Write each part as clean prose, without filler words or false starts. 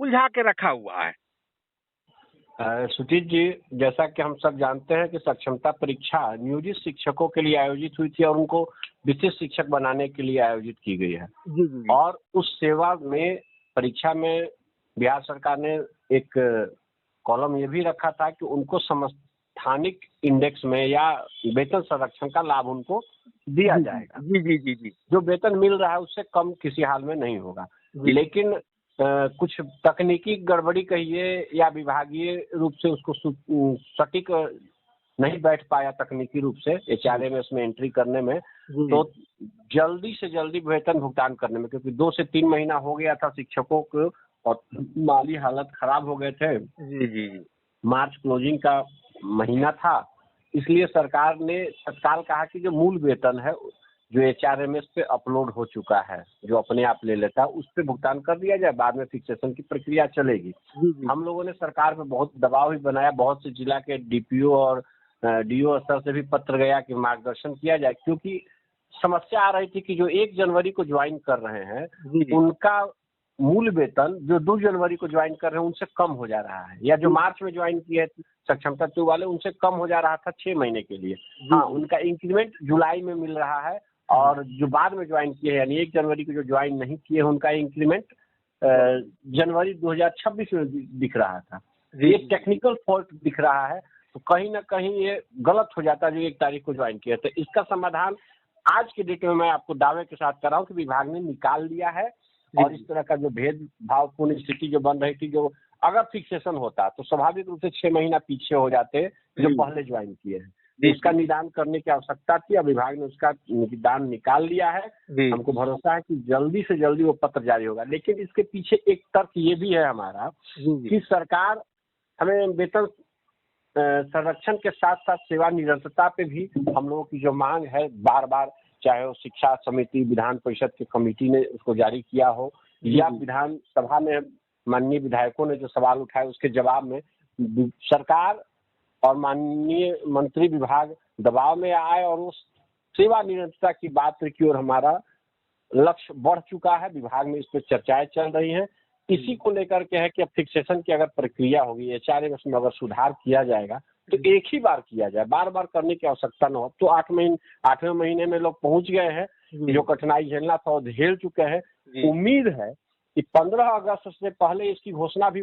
उलझा के रखा हुआ है। सुजीत जी, जैसा कि हम सब जानते हैं कि सक्षमता परीक्षा नियोजित शिक्षकों के लिए आयोजित हुई थी और उनको विशिष्ट शिक्षक बनाने के लिए आयोजित की गई है। जी जी जी। और उस सेवा में परीक्षा में बिहार सरकार ने एक कॉलम ये भी रखा था कि उनको समस्थानिक इंडेक्स में या वेतन संरक्षण का लाभ उनको दिया जाएगा। जी जी जी जी। जो वेतन मिल रहा है उससे कम किसी हाल में नहीं होगा। लेकिन कुछ तकनीकी गड़बड़ी कहिए या विभागीय रूप से उसको सटीक नहीं बैठ पाया तकनीकी रूप से HRMS में एंट्री करने में, तो जल्दी से जल्दी वेतन भुगतान करने में, क्योंकि 2 से 3 महीना हो गया था शिक्षकों को और माली हालत खराब हो गए थे। जी जी जी। मार्च क्लोजिंग का महीना था, इसलिए सरकार ने तत्काल कहा कि जो मूल वेतन है जो HRMS पे अपलोड हो चुका है, जो अपने आप ले लेता है, उस पे भुगतान कर दिया जाए, बाद में फिक्सेशन की प्रक्रिया चलेगी। हम लोगों ने सरकार पे बहुत दबाव भी बनाया, बहुत से जिला के DPO और DO स्तर से भी पत्र गया कि मार्गदर्शन किया जाए, क्योंकि समस्या आ रही थी कि जो 1 जनवरी को ज्वाइन कर रहे हैं उनका मूल वेतन जो 2 जनवरी को ज्वाइन कर रहे हैं उनसे कम हो जा रहा है, या जो मार्च में ज्वाइन किए सक्षमता 2 वाले उनसे कम हो जा रहा था 6 महीने के लिए। हाँ, उनका इंक्रीमेंट जुलाई में मिल रहा है और जो बाद में ज्वाइन किए हैं यानी 1 जनवरी को जो ज्वाइन नहीं किए उनका इंक्रीमेंट जनवरी 2026 में दिख रहा था। ये टेक्निकल फॉल्ट दिख रहा है, तो कहीं ना कहीं ये गलत हो जाता है जो 1 तारीख को ज्वाइन किया। तो इसका समाधान आज के डेट में मैं आपको दावे के साथ कर रहा हूँ कि विभाग ने निकाल दिया है। और इस तरह का जो भेदभावपूर्ण स्थिति जो बन रही थी, जो अगर फिक्सेशन होता तो स्वाभाविक रूप से 6 महीना पीछे हो जाते जो पहले ज्वाइन किए हैं। उसका निदान करने की आवश्यकता थी, अब विभाग ने उसका निदान निकाल लिया है। हमको भरोसा है कि जल्दी से जल्दी वो पत्र जारी होगा। लेकिन इसके पीछे एक तर्क ये भी है हमारा कि सरकार हमें वेतन संरक्षण के साथ साथ सेवा निरंतरता पे भी हम लोगों की जो मांग है बार बार, चाहे वो शिक्षा समिति विधान परिषद की कमेटी ने उसको जारी किया हो या विधानसभा में माननीय विधायकों ने जो सवाल उठाए उसके जवाब में सरकार और माननीय मंत्री विभाग दबाव में आए और उस सेवा निरंतरता की बात की ओर हमारा लक्ष्य बढ़ चुका है। विभाग में इस पर चर्चाएं चल रही हैं। इसी को लेकर के है कि अब फिक्सेशन की अगर प्रक्रिया होगी, HRMS में अगर सुधार किया जाएगा तो एक ही बार किया जाए, बार बार करने की आवश्यकता न हो। तो 8वें महीने में लोग पहुंच गए हैं, जो कठिनाई झेलना था वो झेल चुके हैं। उम्मीद है कि 15 अगस्त से पहले इसकी घोषणा भी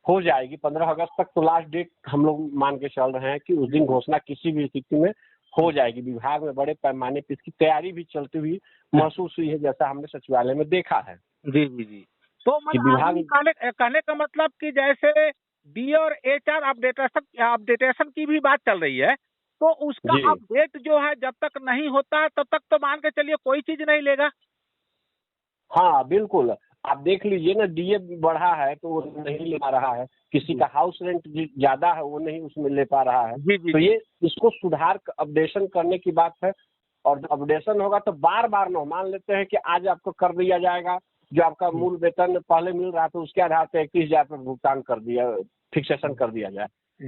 हो जाएगी। 15 अगस्त तक तो लास्ट डेट हम लोग मान के चल रहे हैं कि उस दिन घोषणा किसी भी स्थिति में हो जाएगी। विभाग में बड़े पैमाने पर इसकी तैयारी भी चलती हुई महसूस हुई है, जैसा हमने सचिवालय में देखा है। जी जी जी। तो विभाग कहने का मतलब कि जैसे डी और HR अपडेटेशन की भी बात चल रही है, तो उसका अपडेट जो है जब तक नहीं होता है तब तक तो मान के चलिए कोई चीज नहीं लेगा। हाँ बिल्कुल, आप देख लीजिए ना, DA बढ़ा है तो वो नहीं ले पा रहा है, किसी का हाउस रेंट ज्यादा है वो नहीं उसमें ले पा रहा है। तो ये इसको सुधार अपडेशन करने की बात है। और अपडेशन होगा तो बार बार न मान लेते हैं कि आज आपको कर दिया जाएगा, जो आपका मूल वेतन पहले मिल रहा था उसके आधार पर 31,000 पर भुगतान कर दिया, फिक्सेशन कर दिया जाए।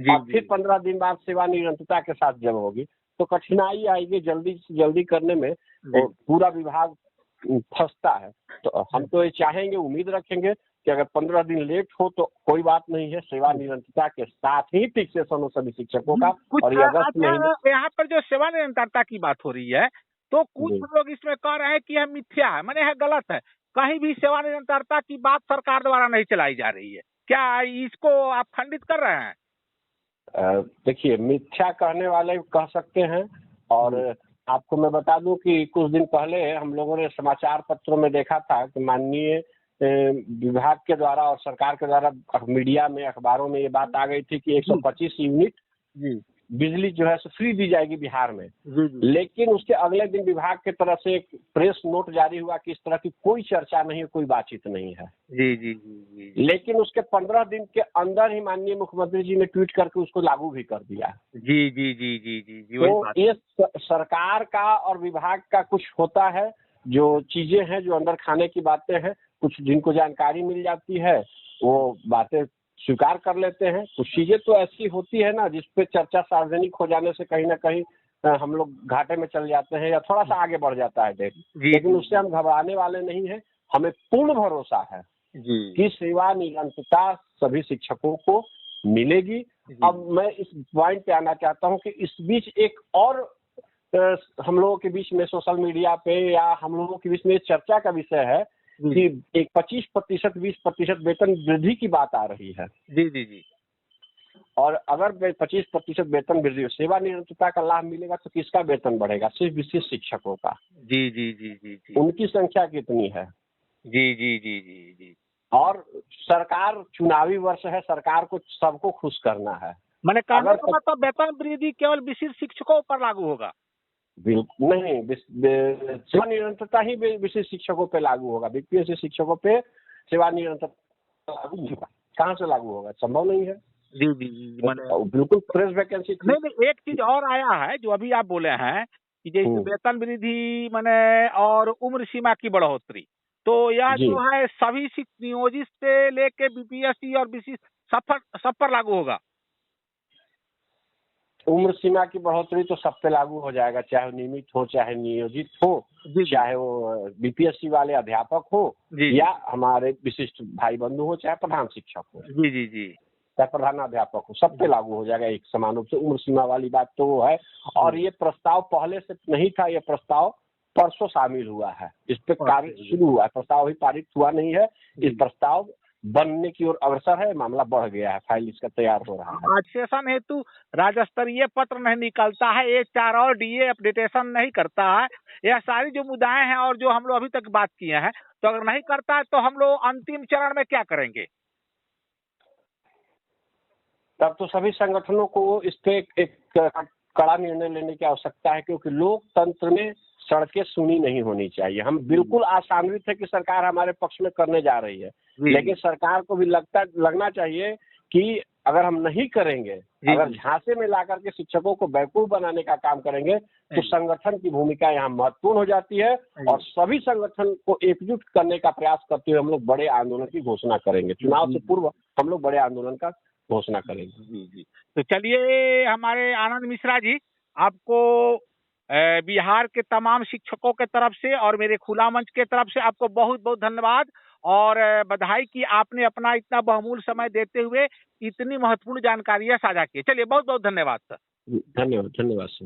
अब फिर 15 दिन बाद सेवा निरंतरता के साथ जब होगी तो कठिनाई आएगी जल्दी से जल्दी करने में, पूरा विभाग फंसता है। तो हम तो ये चाहेंगे, उम्मीद रखेंगे कि अगर 15 दिन लेट हो तो कोई बात नहीं है, सेवा निरंतरता के साथ ही फिक्सेशन हो सभी शिक्षकों का। और ये अगस्त महीने यहाँ पर जो सेवा निरंतरता की बात हो रही है तो कुछ लोग इसमें कह रहे हैं कि यह मिथ्या है, माने है गलत है, कहीं भी सेवा निरंतरता की बात सरकार द्वारा नहीं चलाई जा रही है। क्या इसको आप खंडित कर रहे हैं? देखिए, मिथ्या कहने वाले कह सकते हैं। और आपको मैं बता दूं कि कुछ दिन पहले हम लोगों ने समाचार पत्रों में देखा था कि माननीय विभाग के द्वारा और सरकार के द्वारा मीडिया में, अखबारों में ये बात आ गई थी कि 125 यूनिट बिजली जो है फ्री दी जाएगी बिहार में। लेकिन उसके अगले दिन विभाग की तरफ से एक प्रेस नोट जारी हुआ कि इस तरह की कोई चर्चा नहीं है, कोई बातचीत नहीं है। जी जी जी। लेकिन उसके 15 दिन के अंदर ही माननीय मुख्यमंत्री जी ने ट्वीट करके उसको लागू भी कर दिया। जी जी जी जी जी जी। तो ये सरकार का और विभाग का कुछ होता है, जो चीजें हैं जो अंदर खाने की बातें हैं, कुछ जिनको जानकारी मिल जाती है वो बातें स्वीकार कर लेते हैं। कुछ चीजें तो ऐसी होती है ना जिसपे चर्चा सार्वजनिक हो जाने से कहीं ना कहीं हम लोग घाटे में चल जाते हैं या थोड़ा सा आगे बढ़ जाता है डेट। लेकिन उससे हम घबराने वाले नहीं हैं, हमें पूर्ण भरोसा है जी कि सेवा निरंतरता सभी शिक्षकों को मिलेगी। अब मैं इस पॉइंट पे आना चाहता हूं कि इस बीच एक और हम लोगों के बीच में सोशल मीडिया पे या हम लोगों के बीच में चर्चा का विषय है कि एक 25% 20% वेतन वृद्धि की बात आ रही है। जी जी जी। और अगर 25% वेतन वृद्धि, सेवा निरंतरता का लाभ मिलेगा तो किसका वेतन बढ़ेगा? सिर्फ विशिष्ट शिक्षकों का। जी जी जी जी जी। उनकी संख्या कितनी है? जी जी जी जी जी। और सरकार, चुनावी वर्ष है, सरकार को सबको खुश करना है। मैंने कहने अगर का मतलब वेतन वृद्धि केवल विशिष्ट शिक्षकों पर लागू होगा? बिल्कुल नहीं, सेवा निरंतरता ही विशिष्ट शिक्षकों पे लागू होगा। बीपीएससी शिक्षकों पे सेवा निरंतरता लागू नहीं होगा। कहाँ से लागू होगा? संभव नहीं है। जी जी जी। मैंने बिल्कुल फ्रेश वैकेंसी थी। नहीं, एक चीज और आया है जो अभी आप बोले हैं कि जैसे वेतन वृद्धि मैंने और उम्र सीमा की बढ़ोतरी, तो यह जी। जो है सभी नियोजित से लेके बीपीएससी और विशिष्ट सब पर लागू होगा? उम्र सीमा की बढ़ोतरी तो सब पे लागू हो जाएगा, चाहे वो नियमित हो, चाहे नियोजित हो, चाहे वो बीपीएससी वाले अध्यापक हो या हमारे विशिष्ट भाई बंधु हो, चाहे प्रधान शिक्षक हो, जी जी जी, चाहे प्रधानाध्यापक हो, सब पे लागू हो जाएगा एक समान रूप से। उम्र सीमा वाली बात तो वो है। और ये प्रस्ताव पहले से नहीं था, ये प्रस्ताव परसों शामिल हुआ है, इस पे कार्य शुरू हुआ है। प्रस्ताव अभी पारित हुआ नहीं है, इस प्रस्ताव बनने की ओर अग्रसर है, मामला बढ़ गया है, फाइल इसका तैयार हो रहा है। आज सेशन हेतु राज्य स्तरीय पत्र नहीं निकलता है, HR और DA अपडेटेशन नहीं करता है, यह सारी जो मुद्दाएं हैं और जो हम लोग अभी तक बात किए हैं, तो अगर नहीं करता है तो हम लोग अंतिम चरण में क्या करेंगे? तब तो सभी संगठनों को इस पे एक कड़ा निर्णय लेने की आवश्यकता है, क्योंकि लोकतंत्र में सड़कें सुनी नहीं होनी चाहिए। हम बिल्कुल आशान्वित है कि सरकार हमारे पक्ष में करने जा रही है, लेकिन सरकार को भी लगना चाहिए कि अगर हम नहीं करेंगे, अगर झांसे में ला करके शिक्षकों को बेवकूफ बनाने का काम करेंगे, तो संगठन की भूमिका यहाँ महत्वपूर्ण हो जाती है और सभी संगठन को एकजुट करने का प्रयास करते हुए हम लोग बड़े आंदोलन की घोषणा करेंगे। चुनाव से पूर्व हम लोग बड़े आंदोलन का घोषणा करेंगे। जी जी। तो चलिए, हमारे आनंद मिश्रा जी, आपको बिहार के तमाम शिक्षकों के तरफ से और मेरे खुला मंच के तरफ से आपको बहुत बहुत धन्यवाद और बधाई कि आपने अपना इतना बहुमूल्य समय देते हुए इतनी महत्वपूर्ण जानकारियां साझा की। चलिए, बहुत बहुत धन्यवाद सर। धन्यवाद, धन्यवाद सर।